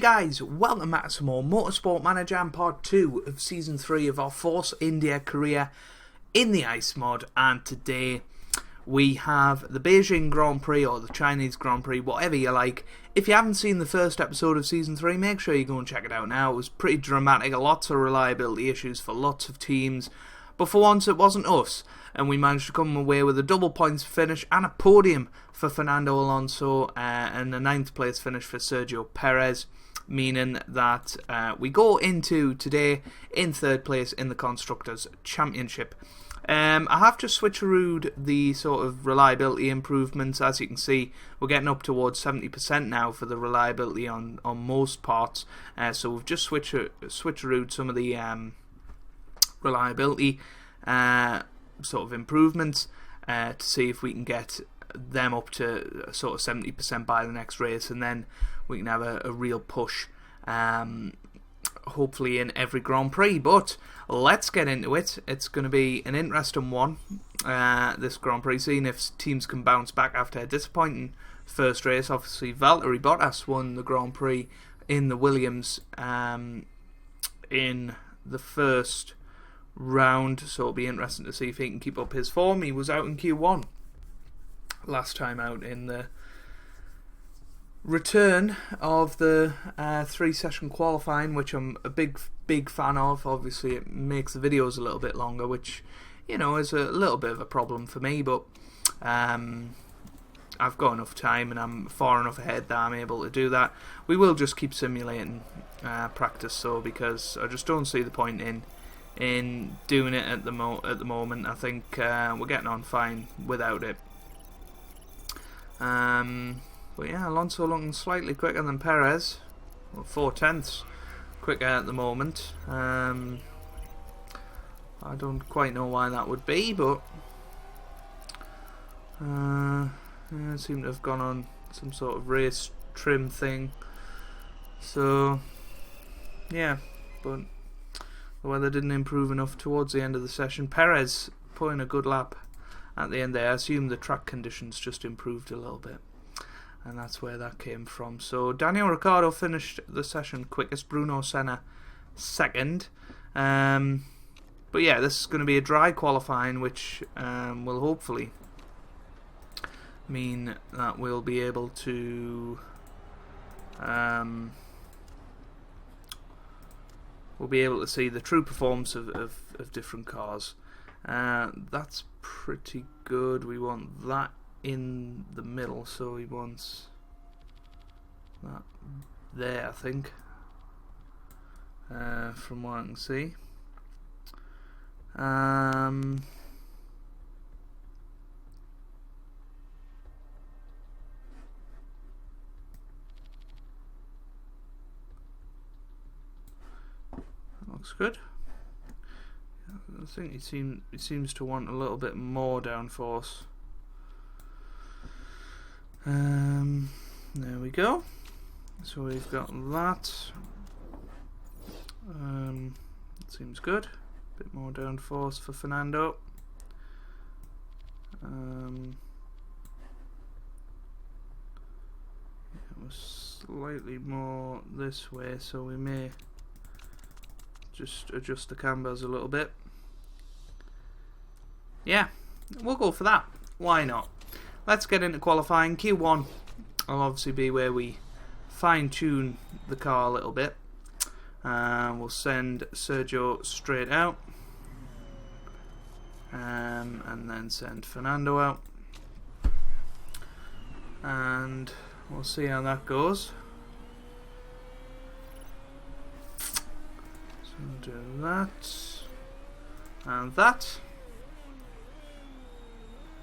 guys, welcome back to some more Motorsport Manager and part 2 of Season 3 of our Force India career in the Ice mod. And today we have the Beijing Grand Prix, or the Chinese Grand Prix, whatever you like. If you haven't seen the first episode of Season 3, make sure you go and check it out now. It was pretty dramatic, lots of reliability issues for lots of teams. But for once it wasn't us, and we managed to come away with a double points finish and a podium for Fernando Alonso and a 9th place finish for Sergio Perez, meaning that we go into today in 3rd place in the Constructors' Championship. I have just switcherooed the sort of reliability improvements. As you can see, we're getting up towards 70% now for the reliability on most parts. So we've just switcherooed some of the reliability sort of improvements to see if we can get them up to sort of 70% by the next race, and then we can have a real push hopefully in every Grand Prix. But let's get into it. It's going to be an interesting one, this Grand Prix, seeing if teams can bounce back after a disappointing first race. Obviously Valtteri Bottas won the Grand Prix in the Williams in the first round, so it'll be interesting to see if he can keep up his form. He was out in Q1 last time out in the return of the 3-session qualifying, which I'm a big fan of. Obviously it makes the videos a little bit longer, which, you know, is a little bit of a problem for me, but I've got enough time and I'm far enough ahead that I'm able to do that. We will just keep simulating practice, so, because I just don't see the point in doing it at the moment. I think we're getting on fine without it. But yeah, Alonso looking slightly quicker than Perez, well, 4/10 quicker at the moment. I don't quite know why that would be, but yeah, it seemed to have gone on some sort of race trim thing. So yeah, but the weather didn't improve enough towards the end of the session. Perez putting a good lap at the end there. I assume the track conditions just improved a little bit, and that's where that came from. So Daniel Ricciardo finished the session quickest, Bruno Senna second. But yeah, this is going to be a dry qualifying, which will hopefully mean that we'll be able to see the true performance of different cars. That's pretty good. We want that in the middle, so he wants that there, I think, from what I can see. Looks good. I think he seems to want a little bit more downforce. There we go. So we've got that. Seems good. A bit more downforce for Fernando. It was slightly more this way, so we may just adjust the cambers a little bit. Yeah, we'll go for that. Why not? Let's get into qualifying. Q1 will obviously be where we fine-tune the car a little bit. We'll send Sergio straight out, and then send Fernando out, and we'll see how that goes. So do that and that,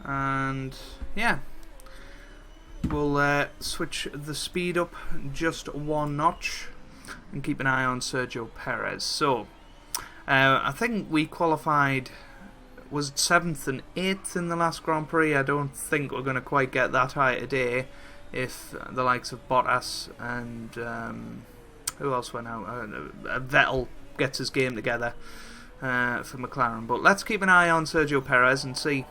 and yeah, we'll switch the speed up just one notch and keep an eye on Sergio Perez. So I think we qualified, was it 7th and 8th in the last Grand Prix. I don't think we're going to quite get that high today if the likes of Bottas and who else went out, Vettel gets his game together for McLaren. But let's keep an eye on Sergio Perez and see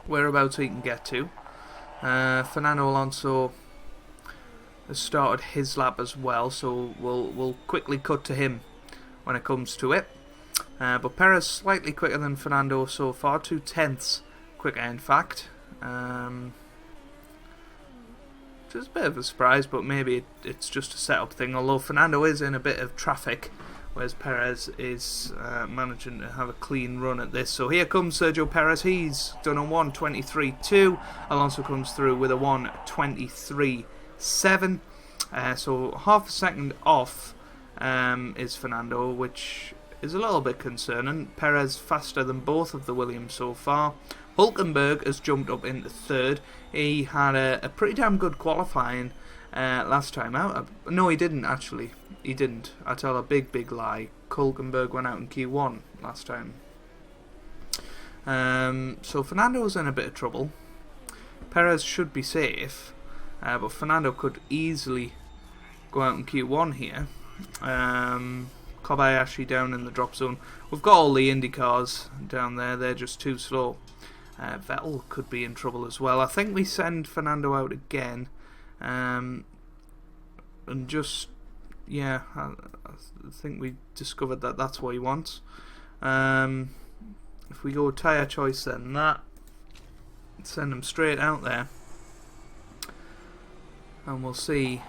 whereabouts he can get to. Fernando Alonso has started his lap as well, so we'll quickly cut to him when it comes to it. But Perez slightly quicker than Fernando so far, 2/10 quicker in fact. Just a bit of a surprise, but maybe it's just a setup thing, although Fernando is in a bit of traffic, whereas Perez is managing to have a clean run at this. So here comes Sergio Perez. He's done a 1:23.2. Alonso comes through with a 1:23.7. So half a second off is Fernando, which is a little bit concerning. Perez faster than both of the Williams so far. Hulkenberg has jumped up into third. He had a pretty damn good qualifying last time out. No, he didn't actually. He didn't. I tell a big lie. Hulkenberg went out in Q1 last time. So Fernando's in a bit of trouble. Perez should be safe, but Fernando could easily go out in Q1 here. Kobayashi down in the drop zone. We've got all the Indy cars down there. They're just too slow. Vettel could be in trouble as well. I think we send Fernando out again, and just I think we discovered that that's what he wants. If we go tyre choice, then that send him straight out there, and we'll see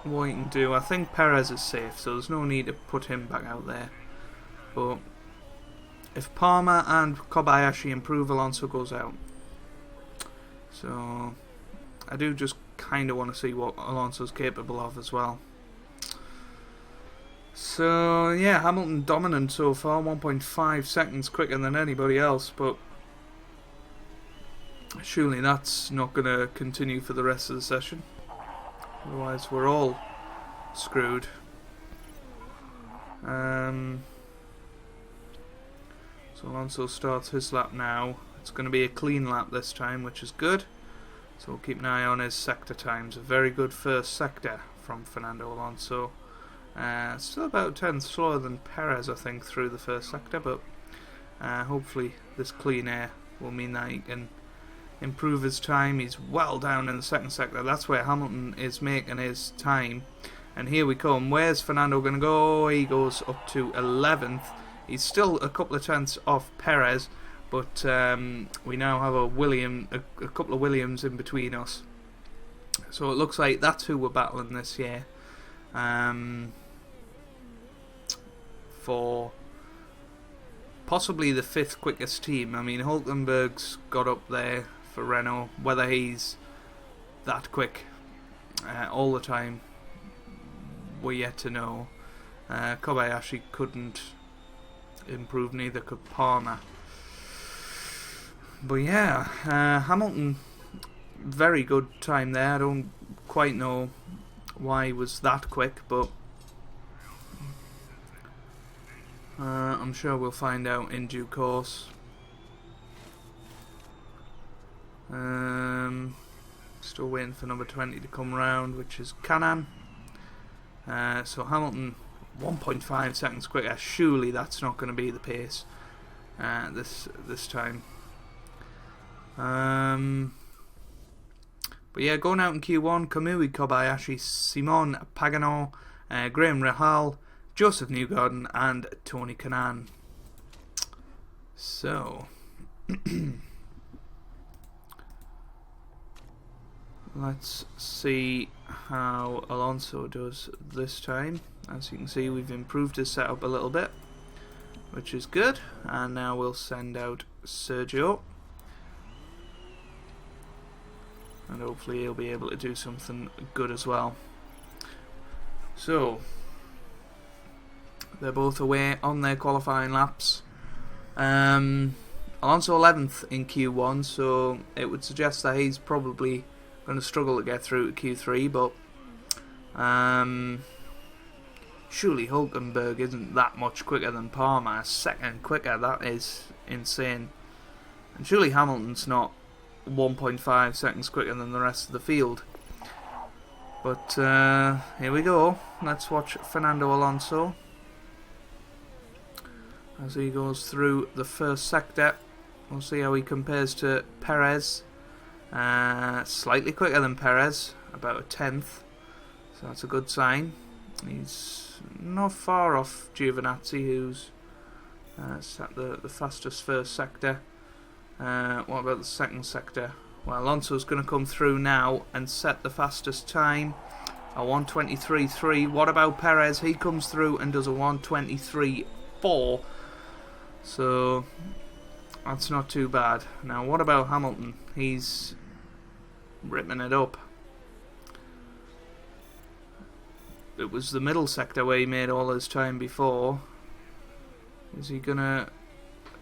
what he can do. I think Perez is safe, so there's no need to put him back out there. But if Palmer and Kobayashi improve, Alonso goes out. So I do just kind of want to see what Alonso's capable of as well. So yeah, Hamilton dominant so far, 1.5 seconds quicker than anybody else, but surely that's not going to continue for the rest of the session. Otherwise we're all screwed. So Alonso starts his lap now. It's going to be a clean lap this time, which is good. So we'll keep an eye on his sector times. A very good first sector from Fernando Alonso. Still about 10 slower than Perez, I think, through the first sector, but hopefully this clean air will mean that he can improve his time. He's well down in the second sector. That's where Hamilton is making his time. And here we come. Where's Fernando going to go? He goes up to 11th. He's still a couple of tenths off Perez, but we now have a couple of Williams in between us. So it looks like that's who we're battling this year. For possibly the 5th quickest team. I mean, Hulkenberg's got up there for Renault. Whether he's that quick all the time, we're yet to know. Kobayashi couldn't improve, neither could Palmer. But yeah, Hamilton, very good time there. I don't quite know why he was that quick, but I'm sure we'll find out in due course. Still waiting for number 20 to come round, which is Canan. So Hamilton 1.5 seconds quicker. Surely that's not going to be the pace this time. But yeah, going out in Q1, Kamui Kobayashi, Simon Pagano, Graham Rahal, Joseph Newgarden and Tony Kanaan. So let's see how Alonso does this time. As you can see, we've improved his setup a little bit, which is good. And now we'll send out Sergio, and hopefully he'll be able to do something good as well. So they're both away on their qualifying laps. Alonso 11th in Q1, so it would suggest that he's probably going to struggle to get through to Q3, but surely Hulkenberg isn't that much quicker than Palmer. A second quicker, that is insane. And surely Hamilton's not 1.5 seconds quicker than the rest of the field. But here we go. Let's watch Fernando Alonso as he goes through the first sector. We'll see how he compares to Perez. Slightly quicker than Perez, about a tenth. So that's a good sign. He's not far off Giovinazzi, who's set the fastest first sector. What about the second sector? Well, Alonso's going to come through now and set the fastest time, a 1:23.3. What about Perez? He comes through and does a 1:23.4. So that's not too bad. Now, what about Hamilton? He's ripping it up. It was the middle sector where he made all his time before. Is he going to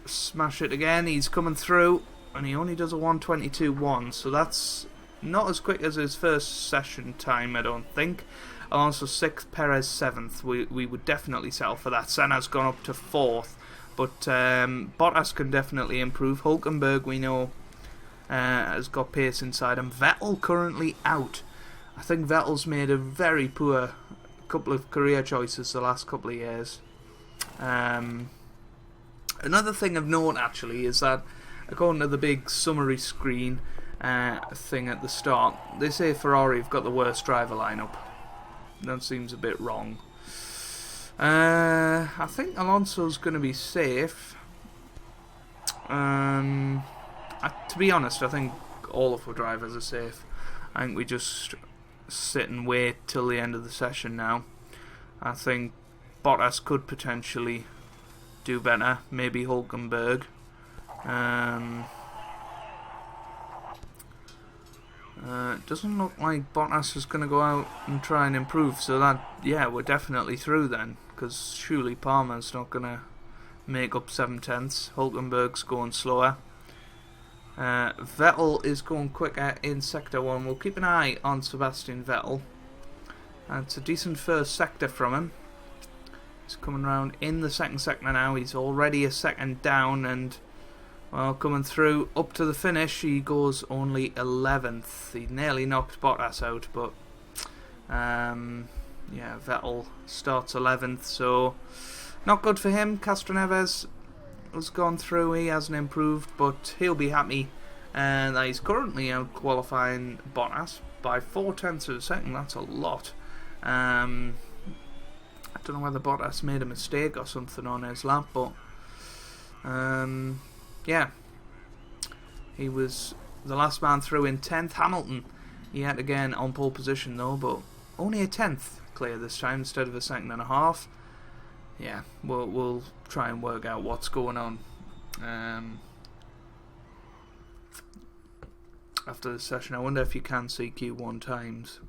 smash it again? He's coming through, and he only does a 1:22.1, so that's not as quick as his first session time, I don't think. Alonso 6th, Perez 7th. We would definitely settle for that. Senna's gone up to 4th, but Bottas can definitely improve. Hulkenberg, we know, has got pace inside him. Vettel currently out. I think Vettel's made a very poor couple of career choices the last couple of years. Another thing of note, actually, is that according to the big summary screen thing at the start, they say Ferrari have got the worst driver lineup. That seems a bit wrong. I think Alonso's going to be safe. To be honest, I think all of our drivers are safe. I think we just sit and wait till the end of the session now. I think Bottas could potentially do better. Maybe Hulkenberg. It doesn't look like Bottas is going to go out and try and improve, so that, yeah, we're definitely through then, because surely Palmer's not going to make up 7 tenths. Hulkenberg's going slower. Vettel is going quicker in Sector 1. We'll keep an eye on Sebastian Vettel. It's a decent first sector from him. He's coming around in the second sector now. He's already a second down, and well, coming through up to the finish, he goes only 11th. He nearly knocked Bottas out, but yeah, Vettel starts 11th, so not good for him. Castroneves has gone through. He hasn't improved, but he'll be happy that he's currently out qualifying Bottas by 4 tenths of a second. That's a lot. I don't know whether Bottas made a mistake or something on his lap, but yeah, he was the last man through in 10th. Hamilton, he had again on pole position though, but only a 10th clear this time instead of a second and a half. Yeah, we'll try and work out what's going on after the session. I wonder if you can see Q1 times.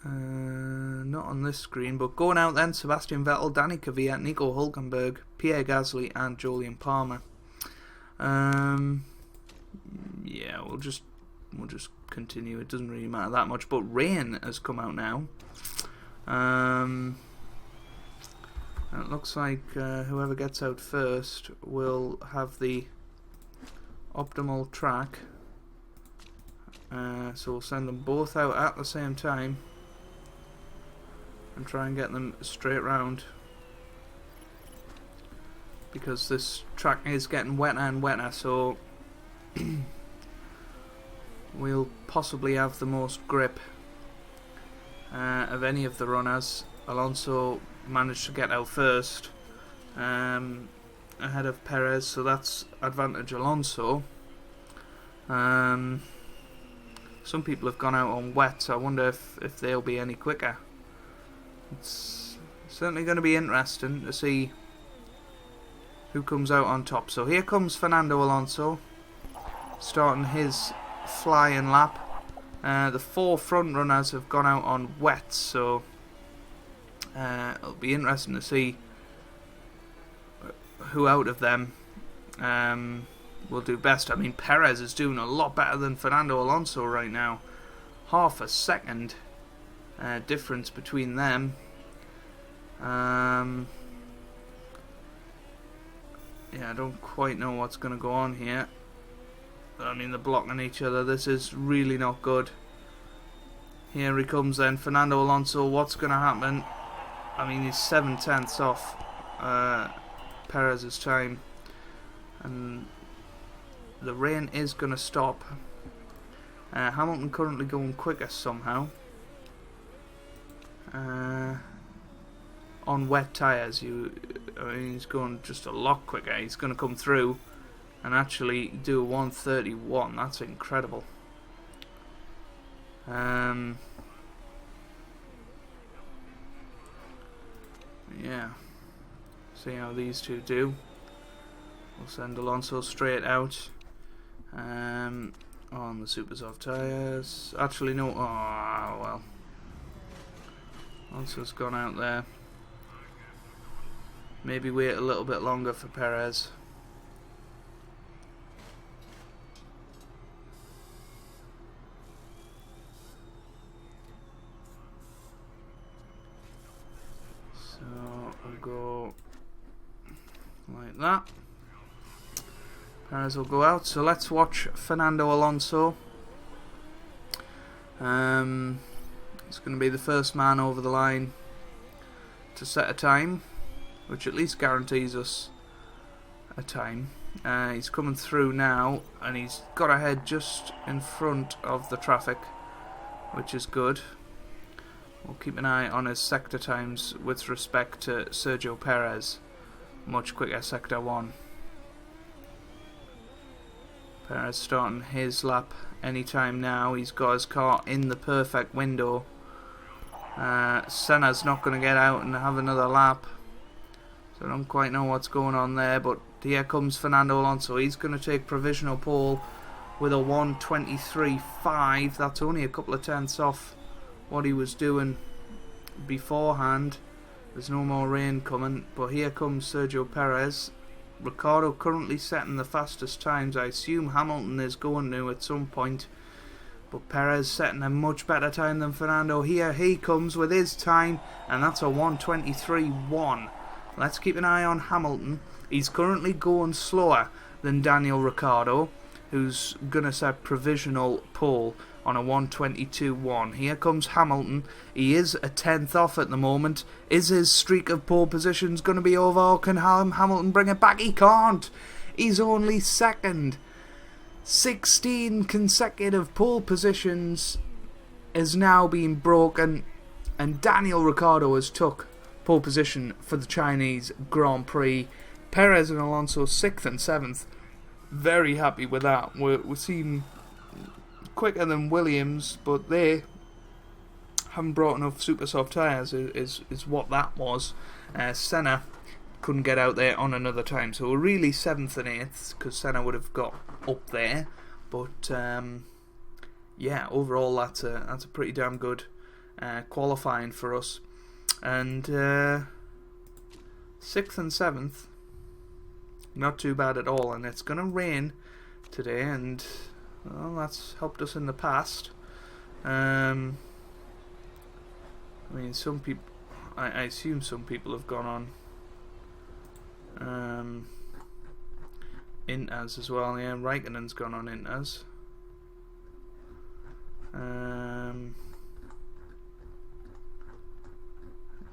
Not on this screen, but going out then: Sebastian Vettel, Danny Kvyat, Nico Hulkenberg, Pierre Gasly, and Jolyon Palmer. Yeah, we'll just continue. It doesn't really matter that much. But rain has come out now. It looks like whoever gets out first will have the optimal track. So we'll send them both out at the same time and try and get them straight round, because this track is getting wetter and wetter, so we'll possibly have the most grip of any of the runners. Alonso managed to get out first ahead of Perez, so that's advantage Alonso. Some people have gone out on wet, so I wonder if they'll be any quicker. It's certainly going to be interesting to see who comes out on top. So here comes Fernando Alonso, starting his flying lap. The 4 front runners have gone out on wet, so it'll be interesting to see who out of them will do best. I mean, Perez is doing a lot better than Fernando Alonso right now. Half a second difference between them. Yeah, I don't quite know what's going to go on here. I mean, they're blocking each other. This is really not good. Here he comes then, Fernando Alonso. What's going to happen? I mean, he's 7 tenths off Perez's time, and the rain is going to stop. Hamilton currently going quicker somehow. On wet tyres, he's going just a lot quicker. He's going to come through and actually do a 1:31. That's incredible. Yeah. See how these two do. We'll send Alonso straight out. On the super soft tyres. Actually, no. Oh, well. Alonso's gone out there. Maybe wait a little bit longer for Perez. So we'll go like that. Perez will go out. So let's watch Fernando Alonso. He's going to be the first man over the line to set a time, which at least guarantees us a time. He's coming through now, and he's got ahead just in front of the traffic, which is good. We'll keep an eye on his sector times with respect to Sergio Perez. Much quicker sector 1. Perez starting his lap anytime now. He's got his car in the perfect window. Senna's not going to get out and have another lap. So I don't quite know what's going on there, but here comes Fernando Alonso. He's going to take provisional pole with a 1:23.5. That's only a couple of tenths off what he was doing beforehand. There's no more rain coming, but here comes Sergio Perez. Ricciardo currently setting the fastest times. I assume Hamilton is going to at some point, but Perez setting a much better time than Fernando. Here he comes with his time, and that's a 1:23.1. Let's keep an eye on Hamilton. He's currently going slower than Daniel Ricciardo, who's going to set provisional pole on a 1:22.1. Here comes Hamilton. He is a tenth off at the moment. Is his streak of pole positions going to be over, or can Hamilton bring it back? He can't. He's only second. 16 consecutive pole positions is now being broken, and Daniel Ricciardo has took pole position for the Chinese Grand Prix. Perez and Alonso 6th and 7th. Very happy with that. We seem quicker than Williams, but they haven't brought enough super soft tyres is what that was. Senna couldn't get out there on another time, so we're really 7th and 8th because Senna would have got up there, but yeah, overall that's a pretty damn good qualifying for us. And 6th and 7th, not too bad at all. And it's gonna rain today, and well, that's helped us in the past. I mean, some people, I assume some people have gone on Inters as well. Yeah, Raikkonen's gone on Inters.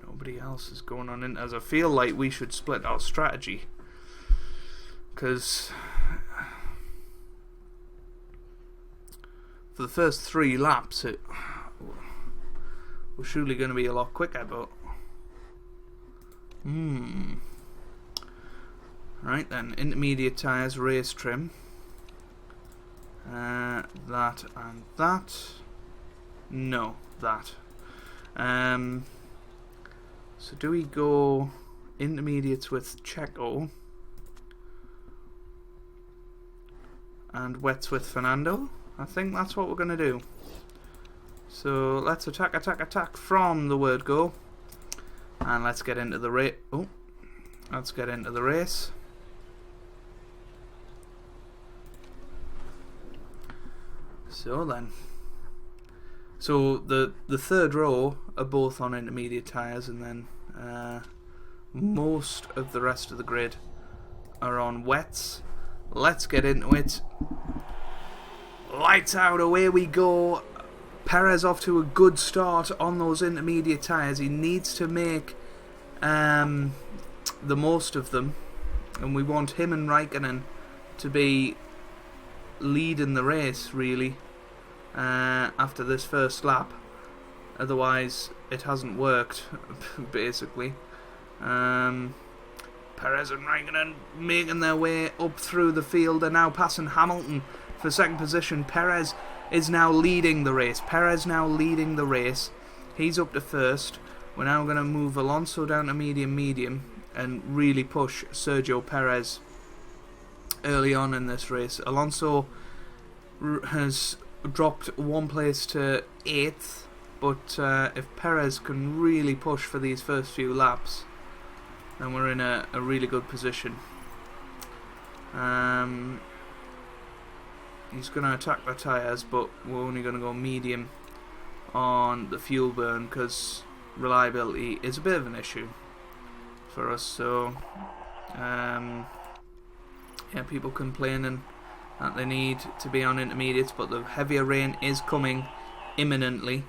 Nobody else is going on Inters. I feel like we should split our strategy, because for the first 3 laps we're surely going to be a lot quicker, but right then, intermediate tyres, race trim, that and that, no, that. So do we go intermediates with Checo and wets with Fernando? I think that's what we're going to do. So let's attack from the word go, and let's get into the race. Let's get into the race. So then, the third row are both on intermediate tyres, and then most of the rest of the grid are on wets. Let's get into it. Lights out, away we go. Perez off to a good start on those intermediate tyres. He needs to make the most of them, and we want him and Raikkonen to be leading the race, really, after this first lap. Otherwise, it hasn't worked, basically. Perez and Raikkonen making their way up through the field. They're now passing Hamilton for second position. Perez is now leading the race. He's up to first. We're now going to move Alonso down to medium, and really push Sergio Perez early on in this race. Alonso has dropped one place to 8th, but if Perez can really push for these first few laps, then we're in a really good position. He's going to attack the tyres, but we're only going to go medium on the fuel burn because reliability is a bit of an issue for us. So yeah, people complaining that they need to be on intermediates, but the heavier rain is coming imminently.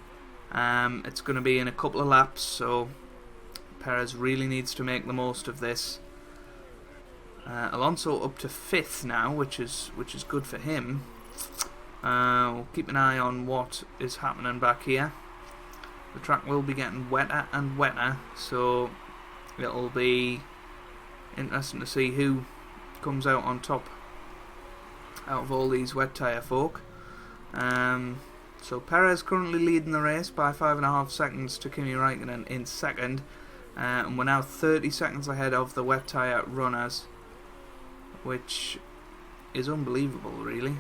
It's going to be in a couple of laps, so Perez really needs to make the most of this. Alonso up to 5th now, which is good for him. We'll keep an eye on what is happening back here. The track will be getting wetter and wetter, so it'll be interesting to see who comes out on top out of all these wet tyre folk. So Perez currently leading the race by 5.5 seconds to Kimi Raikkonen in second, and we're now 30 seconds ahead of the wet tyre runners, which is unbelievable, really.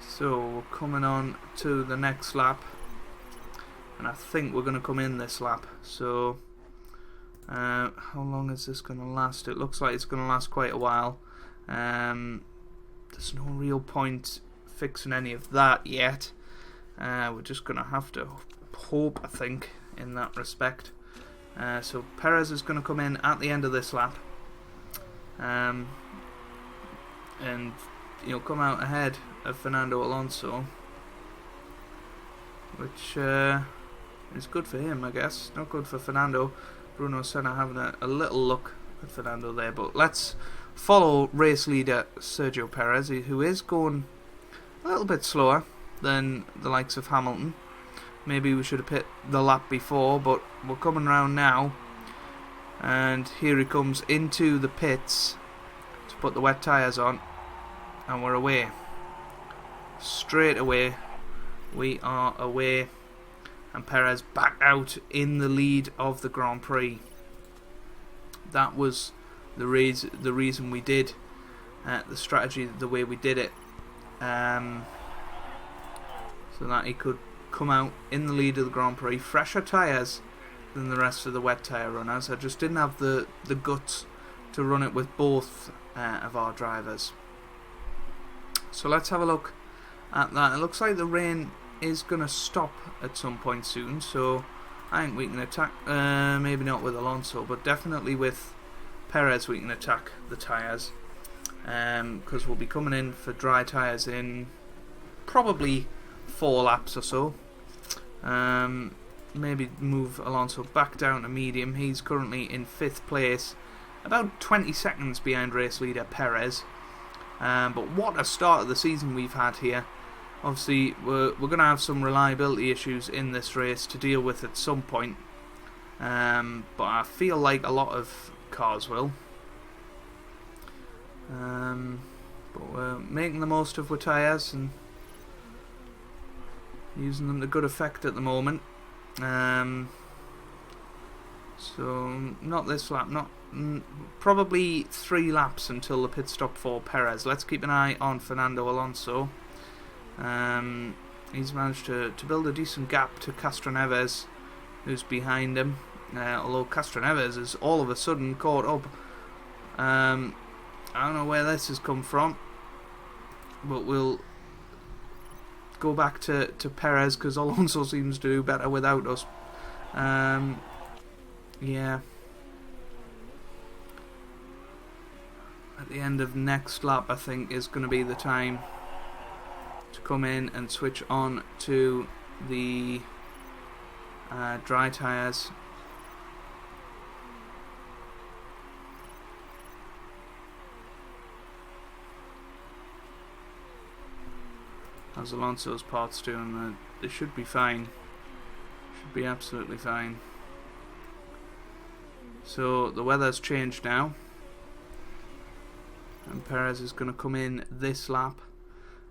So we're coming on to the next lap, and I think we're going to come in this lap. So how long is this going to last? It looks like it's going to last quite a while. There's no real point fixing any of that yet. We're just going to have to hope, I think, in that respect. So Perez is going to come in at the end of this lap, and come out ahead of Fernando Alonso, which is good for him, I guess. Not good for Fernando. Bruno Senna having a little look at Fernando there, but let's follow race leader Sergio Perez, who is going a little bit slower than the likes of Hamilton. Maybe we should have pit the lap before, but we're coming round now, and here he comes into the pits to put the wet tyres on, and we're away. Straight away we are away, and Perez back out in the lead of the Grand Prix. That was the reason we did the strategy the way we did it, so that he could come out in the lead of the Grand Prix. Fresher tyres than the rest of the wet tyre runners. I just didn't have the guts to run it with both of our drivers. So let's have a look at that. It looks like the rain is going to stop at some point soon, so I think we can attack, maybe not with Alonso, but definitely with Perez we can attack the tyres, because we'll be coming in for dry tyres in probably 4 laps or so. Maybe move Alonso back down to medium. He's currently in 5th place, about 20 seconds behind race leader Perez. But what a start of the season we've had here. Obviously we're going to have some reliability issues in this race to deal with at some point, but I feel like a lot of cars will. But we're making the most of our tyres and using them to good effect at the moment. So not this lap, probably 3 laps until the pit stop for Perez. Let's keep an eye on Fernando Alonso. He's managed to build a decent gap to Castroneves, who's behind him, although Castroneves is all of a sudden caught up. I don't know where this has come from, but we'll go back to Perez because Alonso seems to do better without us. Yeah. At the end of next lap, I think, is going to be the time to come in and switch on to the dry tyres. How's Alonso's parts doing? They should be fine. Should be absolutely fine. So the weather's changed now, and Perez is going to come in this lap.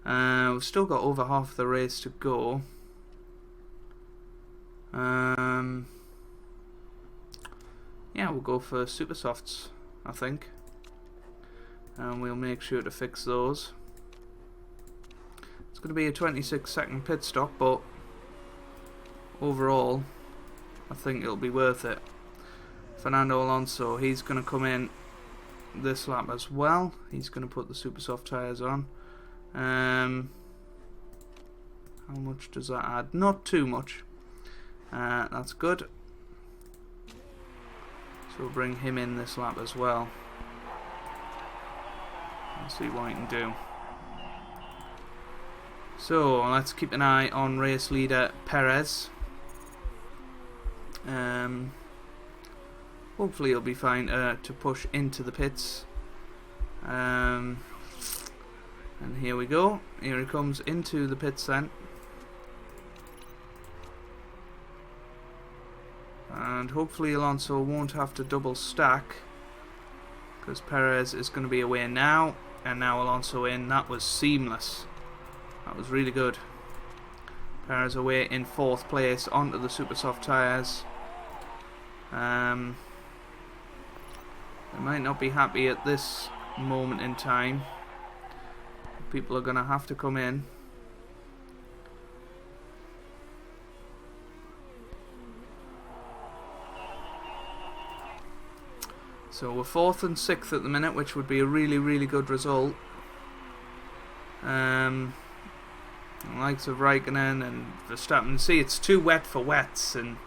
We've still got over half the race to go. Yeah, we'll go for super softs, I think, and we'll make sure to fix those. It's going to be a 26-second pit stop, but overall I think it'll be worth it. Fernando Alonso, he's going to come in this lap as well. He's going to put the super soft tyres on. How much does that add? Not too much. That's good. So we'll bring him in this lap as well. Let's see what he can do. So let's keep an eye on race leader Perez. Hopefully he'll be fine to push into the pits. And here we go. Here he comes into the pits then. And hopefully Alonso won't have to double stack, because Perez is going to be away now, and now Alonso in. That was seamless. That was really good. Perez away in 4th place onto the super soft tyres. They might not be happy at this moment in time. People are going to have to come in. So we're 4th and 6th at the minute, which would be a really, really good result. The likes of Raikkonen and Verstappen. See, it's too wet for wets, and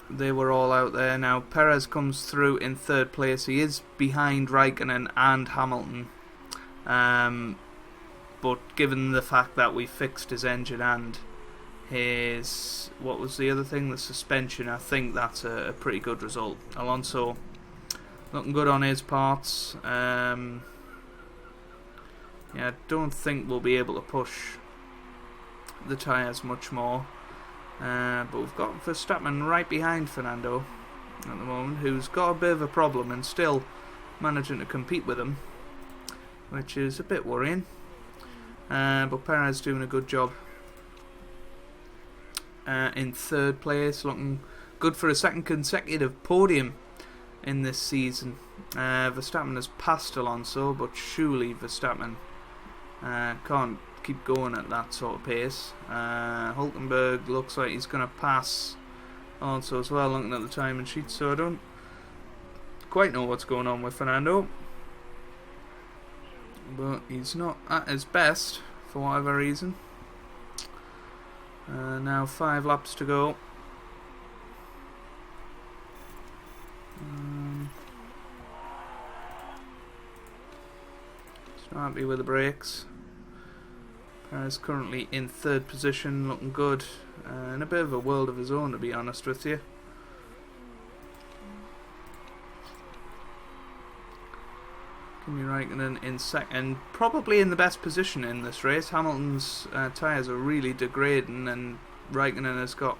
they were all out there. Now Perez comes through in 3rd place. He is behind Raikkonen and Hamilton, but given the fact that we fixed his engine and his, what was the other thing, the suspension, I think that's a pretty good result. Alonso looking good on his parts. Yeah, I don't think we'll be able to push the tyres much more. But we've got Verstappen right behind Fernando at the moment, who's got a bit of a problem and still managing to compete with him, which is a bit worrying. But Perez doing a good job in 3rd place, looking good for a 2nd consecutive podium in this season. Verstappen has passed Alonso, but surely Verstappen can't keep going at that sort of pace. Hulkenberg looks like he's going to pass Alonso as well, looking at the timing sheet, so I don't quite know what's going on with Fernando, but he's not at his best for whatever reason. Now 5 laps to go. Still happy with the brakes. Perez currently in 3rd position, looking good, in a bit of a world of his own, to be honest with you. Kimi Raikkonen in 2nd, probably in the best position in this race. Hamilton's tyres are really degrading, and Raikkonen has got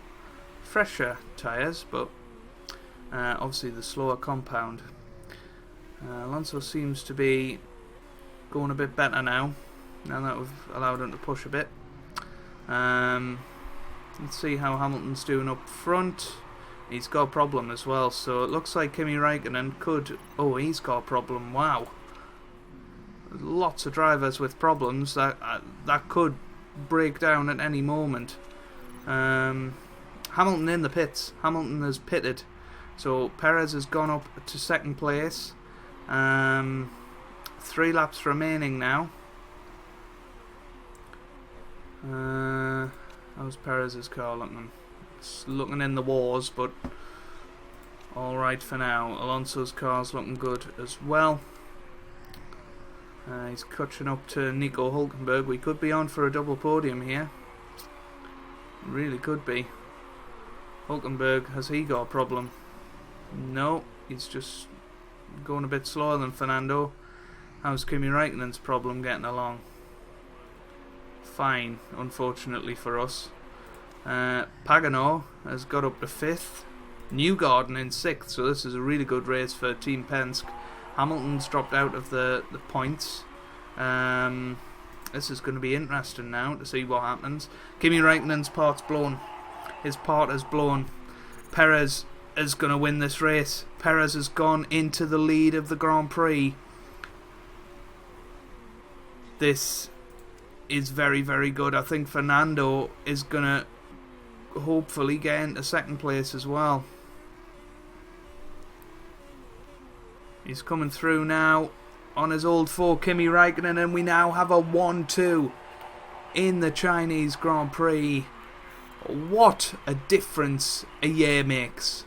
fresher tyres, but obviously the slower compound. Alonso seems to be going a bit better now that we've allowed him to push a bit. Let's see how Hamilton's doing up front. He's got a problem as well, so it looks like Kimi Raikkonen could... Oh, he's got a problem, wow. Lots of drivers with problems that could break down at any moment. Hamilton in the pits. Hamilton has pitted. So Perez has gone up to 2nd place. 3 laps remaining now. How's Perez's car looking? It's looking in the wars, but alright for now. Alonso's car's looking good as well. He's catching up to Nico Hulkenberg. We could be on for a double podium here. Really could be. Hulkenberg, has he got a problem? No, he's just going a bit slower than Fernando. How's Kimi Räikkönen's problem getting along? Fine, unfortunately for us. Pagano has got up to 5th. Newgarden in 6th, so this is a really good race for Team Penske. Hamilton's dropped out of the points. This is going to be interesting now to see what happens. Kimi Räikkönen's part's blown. His part is blown. Perez is going to win this race. Perez has gone into the lead of the Grand Prix. This is very, very good. I think Fernando is going to hopefully get into 2nd place as well. He's coming through now on his old foe, Kimi Räikkönen, and we now have a 1-2 in the Chinese Grand Prix. What a difference a year makes.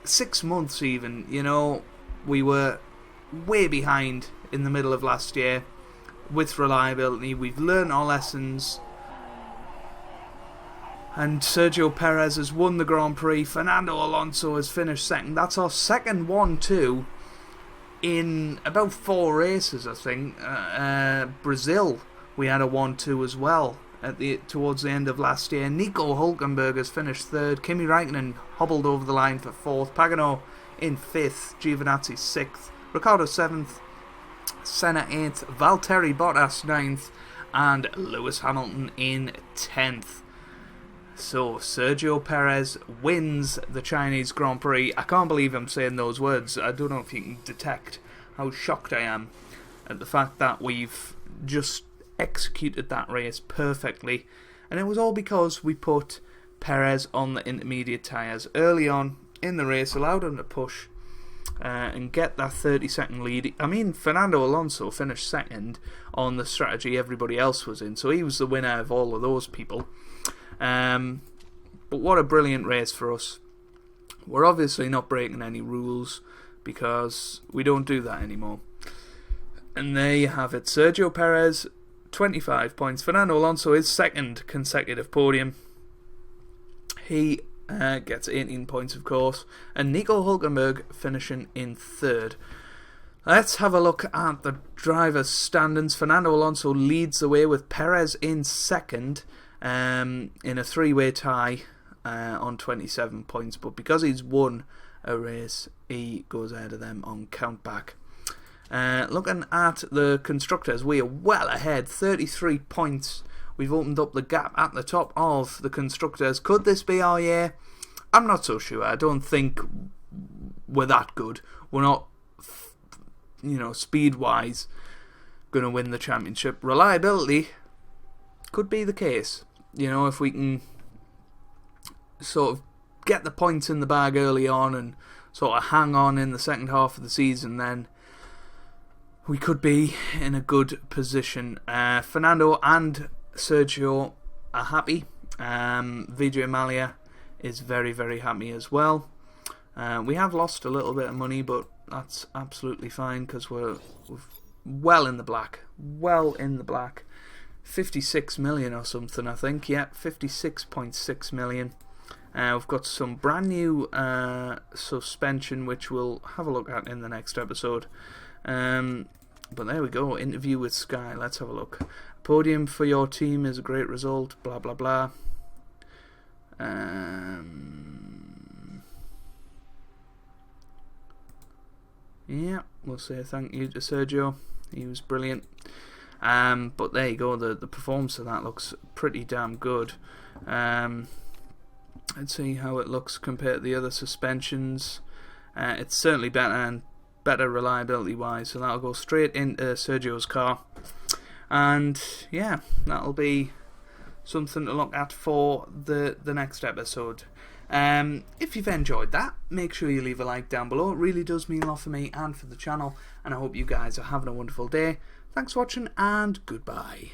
6 months even, you know. We were way behind in the middle of last year with reliability. We've learned our lessons. And Sergio Perez has won the Grand Prix. Fernando Alonso has finished 2nd. That's our second 1-2 in about 4 races, I think. Brazil, we had a 1-2 as well towards the end of last year. Nico Hülkenberg has finished 3rd. Kimi Räikkönen hobbled over the line for 4th. Pagano in 5th. Giovinazzi 6th. Ricciardo 7th. Senna 8th. Valtteri Bottas 9th. And Lewis Hamilton in 10th. So, Sergio Perez wins the Chinese Grand Prix. I can't believe I'm saying those words. I don't know if you can detect how shocked I am at the fact that we've just executed that race perfectly. And it was all because we put Perez on the intermediate tyres early on in the race, allowed him to push and get that 30-second lead. I mean, Fernando Alonso finished 2nd on the strategy everybody else was in, so he was the winner of all of those people. But what a brilliant race for us. We're obviously not breaking any rules because we don't do that anymore. And there you have it. Sergio Perez, 25 points. Fernando Alonso, his 2nd consecutive podium. He gets 18 points, of course. And Nico Hülkenberg finishing in 3rd. Let's have a look at the drivers' standings. Fernando Alonso leads the way with Perez in 2nd. In a 3-way tie on 27 points, but because he's won a race, he goes ahead of them on countback. Looking at the constructors, we are well ahead, 33 points. We've opened up the gap at the top of the constructors. Could this be our year? I'm not so sure. I don't think we're that good. We're not, speed-wise, going to win the championship. Reliability could be the case. If we can sort of get the points in the bag early on and sort of hang on in the second half of the season, then we could be in a good position. Fernando and Sergio are happy. Vijay Mallya is very, very happy as well. We have lost a little bit of money, but that's absolutely fine because we're well in the black. 56 million or something, I think. Yeah, 56.6 million. We've got some brand new suspension, which we'll have a look at in the next episode. But there we go. Interview with Sky. Let's have a look. Podium for your team is a great result. Blah, blah, blah. Yeah, we'll say thank you to Sergio. He was brilliant. But there you go, the performance of that looks pretty damn good. Let's see how it looks compared to the other suspensions. It's certainly better and better reliability wise, so that'll go straight into Sergio's car. And yeah, that'll be something to look at for the next episode. If you've enjoyed that, make sure you leave a like down below. It really does mean a lot for me and for the channel, and I hope you guys are having a wonderful day. Thanks for watching, and goodbye.